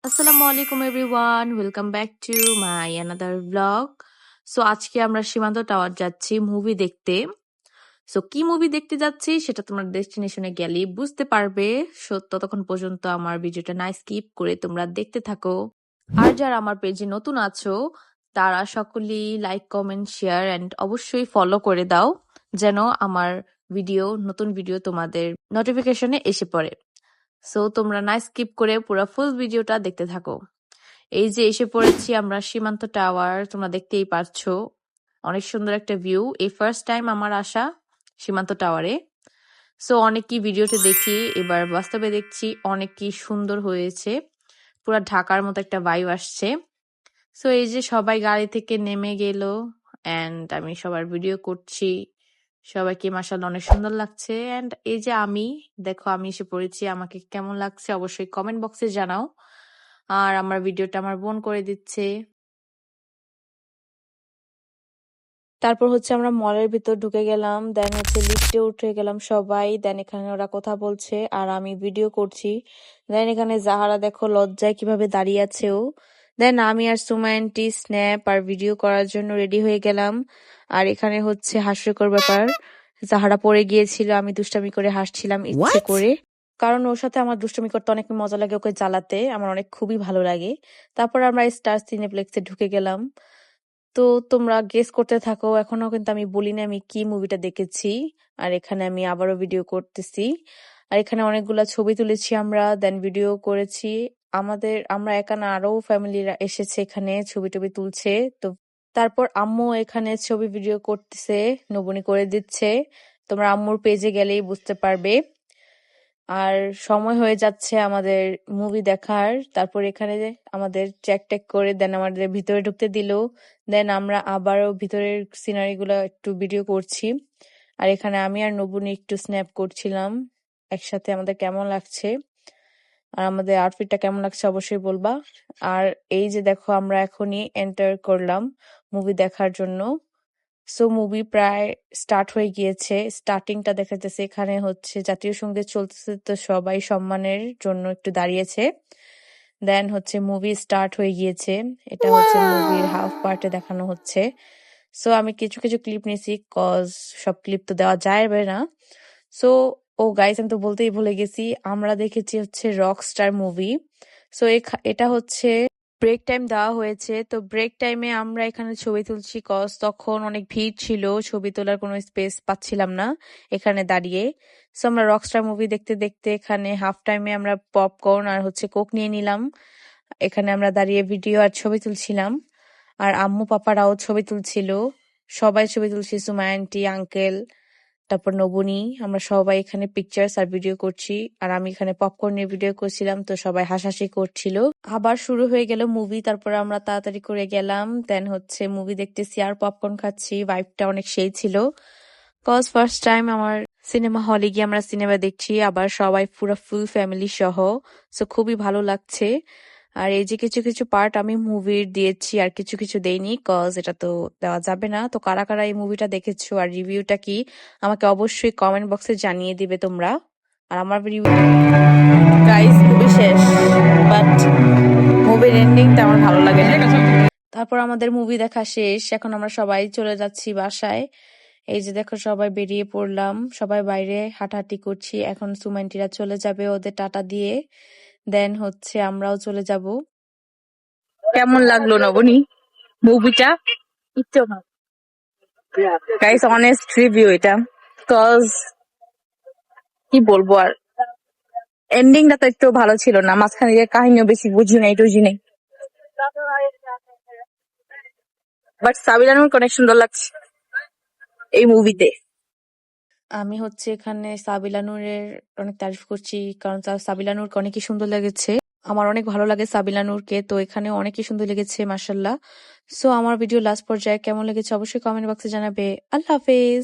আসসালামু আলাইকুম everyone, welcome back to my another blog. So আজকে আমরা সীমান্ত টাওয়ার যাচ্ছি মুভি দেখতে। সো কি মুভি দেখতে যাচ্ছি সেটা তোমরা ডেস্টিনেশনে গেলেই বুঝতে পারবে। সো ততক্ষণ পর্যন্ত আমার ভিডিওটা না স্কিপ করে তোমরা দেখতে থাকো। আর যারা আমার পেজে নতুন আছো তারা সকলেই লাইক, কমেন্ট, শেয়ার অ্যান্ড অবশ্যই ফলো করে দাও, যেন আমার নতুন ভিডিও তোমাদের নোটিফিকেশনে এসে পড়ে। সো তোমরা না স্কিপ করে পুরো ফুল ভিডিওটা দেখতে থাকো। এই যে এসে পড়েছি আমরা সীমান্ত টাওয়ার, তোমরা দেখতেই পারছো অনেক সুন্দর একটা ভিউ। এই ফার্স্ট টাইম আমার আসা সীমান্ত টাওয়ারে। সো অনেকই ভিডিওতে দেখি, এবার বাস্তবে দেখছি অনেক কি সুন্দর হয়েছে, পুরা ঢাকার মতো একটা ভাইব আসছে। সো এই যে সবাই গাড়ি থেকে নেমে গেল এন্ড আমি সবার ভিডিও করছি, সবাইকে মাশাআল্লাহ অনেক সুন্দর লাগছে। এন্ড এই যে আমি, দেখো আমি এসে পড়েছি, আমাকে কেমন লাগছে অবশ্যই কমেন্ট বক্সে জানাও। আর আমার ভিডিওটা আমার বোন করে দিচ্ছে। তারপর হচ্ছে আমরা মলের ভিতর ঢুকে গেলাম, দেন হচ্ছে লিফটে উঠে গেলাম সবাই, দেন এখানে ওরা কথা বলছে আর আমি ভিডিও করছি। দেন এখানে জাহারা দেখো লজ্জায় কিভাবে দাঁড়িয়ে আছে ও। দেন আমি আর সুমা আন্টি স্ন্যাপ আর ভিডিও করার জন্য রেডি হয়ে গেলাম। আর এখানে হচ্ছে হাস্যকর ব্যাপার, জাহারা পড়ে গিয়েছিল, আমি দুষ্টামি করে হাসছিলাম ইচ্ছে করে, কারণ ওর সাথে আমার দুষ্টুমি করতে অনেক মজা লাগে, ওকে জ্বালাতে আমার অনেক খুবই ভালো লাগে। তারপর আমরা স্টার সিনেপ্লেক্সে ঢুকে গেলাম। তো তোমরা গেস করতে থাকো, এখনো কিন্তু আমি বলিনি আমি কি মুভিটা দেখেছি। আর এখানে আমি আবারও ভিডিও করতেছি, আর এখানে অনেকগুলা ছবি তুলেছি আমরা, দেন ভিডিও করেছি। আমরা একা না, আরো ফ্যামিলিরা এসেছে এখানে, ছবি টবি তুলছে। তো তারপর আম্মু এখানে ছবি ভিডিও করতেছে, নবনী করে দিচ্ছে, তোমরা আম্মুর পেজে গেলেই বুঝতে পারবে। আর সময় হয়ে যাচ্ছে আমাদের মুভি দেখার। তারপর এখানে যে আমাদের চেক টেক করে দেন আমাদের ভিতরে ঢুকতে দিল। দেন আমরা আবারও ভিতরের সিনারি গুলো একটু ভিডিও করছি। আর এখানে আমি আর নবুনি একটু স্ন্যাপ করছিলাম একসাথে, আমাদের কেমন লাগছে আর আমাদের আউটফিটটা কেমন লাগছে অবশ্যই বলবা। আর এই যে দেখো আমরা এখনই এন্টার করলাম মুভি দেখার জন্য। সো মুভি প্রায় স্টার্ট হয়ে গিয়েছে, স্টার্টিংটা দেখা যাচ্ছে, এখানে হচ্ছে জাতীয় সঙ্গীত চলতেছে, তো সবাই সম্মানের জন্য একটু দাঁড়িয়েছে। দেন হচ্ছে মুভি স্টার্ট হয়ে গিয়েছে, এটা হচ্ছে মুভির হাফ পার্টে দেখানো হচ্ছে। সো আমি কিছু কিছু ক্লিপ নিছি, কজ সব ক্লিপ তো দেওয়া যাবে না। সো ও গাইস, আমি তো বলতেই ভুলে গেছি, আমরা দেখেছি হচ্ছে রকস্টার মুভি। সো এটা হচ্ছে ব্রেক টাইম দেওয়া হয়েছে, তো ব্রেক টাইমে আমরা এখানে ছবি তুলছি, কজ তখন অনেক ভিড় ছিল, ছবি তোলার কোনো স্পেস পাচ্ছিলাম না এখানে দাঁড়িয়ে। সো আমরা রকস্টার মুভি দেখতে দেখতে এখানে হাফ টাইমে আমরা পপকর্ন আর হচ্ছে কোক নিয়ে নিলাম, এখানে আমরা দাঁড়িয়ে ভিডিও আর ছবি তুলছিলাম। আর আম্মু পাপারাও ছবি তুলছিল, সবাই ছবি তুলছি, সুমায়া আন্টি, আঙ্কেল, তারপর নবনী, আমরা সবাই এখানে পিকচার্স আর ভিডিও করছি। আর আমি এখানে পপকর্ন নিয়ে ভিডিও করছিলাম, তো সবাই হাসাহাসি করছিল। আবার শুরু হয়ে গেল মুভি, তারপর আমরা তাড়াতাড়ি করে গেলাম, দেন হচ্ছে মুভি দেখতেছি আর পপকর্ন খাচ্ছি, ভাইবটা অনেক সেই ছিল, কজ ফার্স্ট টাইম আমার সিনেমা হলে গিয়ে আমরা সিনেমা দেখছি, আবার সবাই পুরো ফুল ফ্যামিলি সহ। সো খুবই ভালো লাগছে। আর এই যে কিছু কিছু পার্ট আমি মুভির দিয়েছি আর কিছু কিছু দেইনি, কজ এটা তো দেওয়া যাবে না। তো কারা কারা এই মুভিটা দেখেছো আর রিভিউটা কি আমাকে অবশ্যই কমেন্ট বক্সে জানিয়ে দিবে তোমরা। আর আমার রিভিউ গাইস মুভি শেষ, বাট মুভির এন্ডিংটা আমার ভালো লাগে না। তারপর আমাদের মুভি দেখা শেষ, এখন আমরা সবাই চলে যাচ্ছি বাসায়। এই যে দেখো সবাই বেরিয়ে পড়লাম, সবাই বাইরে হাঁটাহাঁটি করছি, এখন সুমাইন্টিরা চলে যাবে ওদের টাটা দিয়ে, দেন হচ্ছে আমরাও চলে যাব। কেমন লাগলো নবনী মুভিটা? গাইস অনেস্ট রিভিউ এটা, কজ কি বলবো আর, এন্ডিংটা তো একটু ভালো ছিল না, মাঝখানে গিয়ে কাহিনীও বেশি বুঝি নাই টুঝি নাই, বাট সাবিলানুরকে অনেক সুন্দর লাগছে এই মুভিতে। আমি হচ্ছে এখানে সাবিলা নূরের অনেক তারিফ করছি, কারণ সাবিলা নূরকে অনেকই সুন্দর লেগেছে, আমার অনেক ভালো লাগে সাবিলা নূরকে, তো এখানে অনেকই সুন্দর লেগেছে মাশাল্লাহ। সো আমার ভিডিও লাস্ট পর্যায়ে কেমন লেগেছে অবশ্যই কমেন্ট বক্সে জানাবে। আল্লাহ হাফেজ।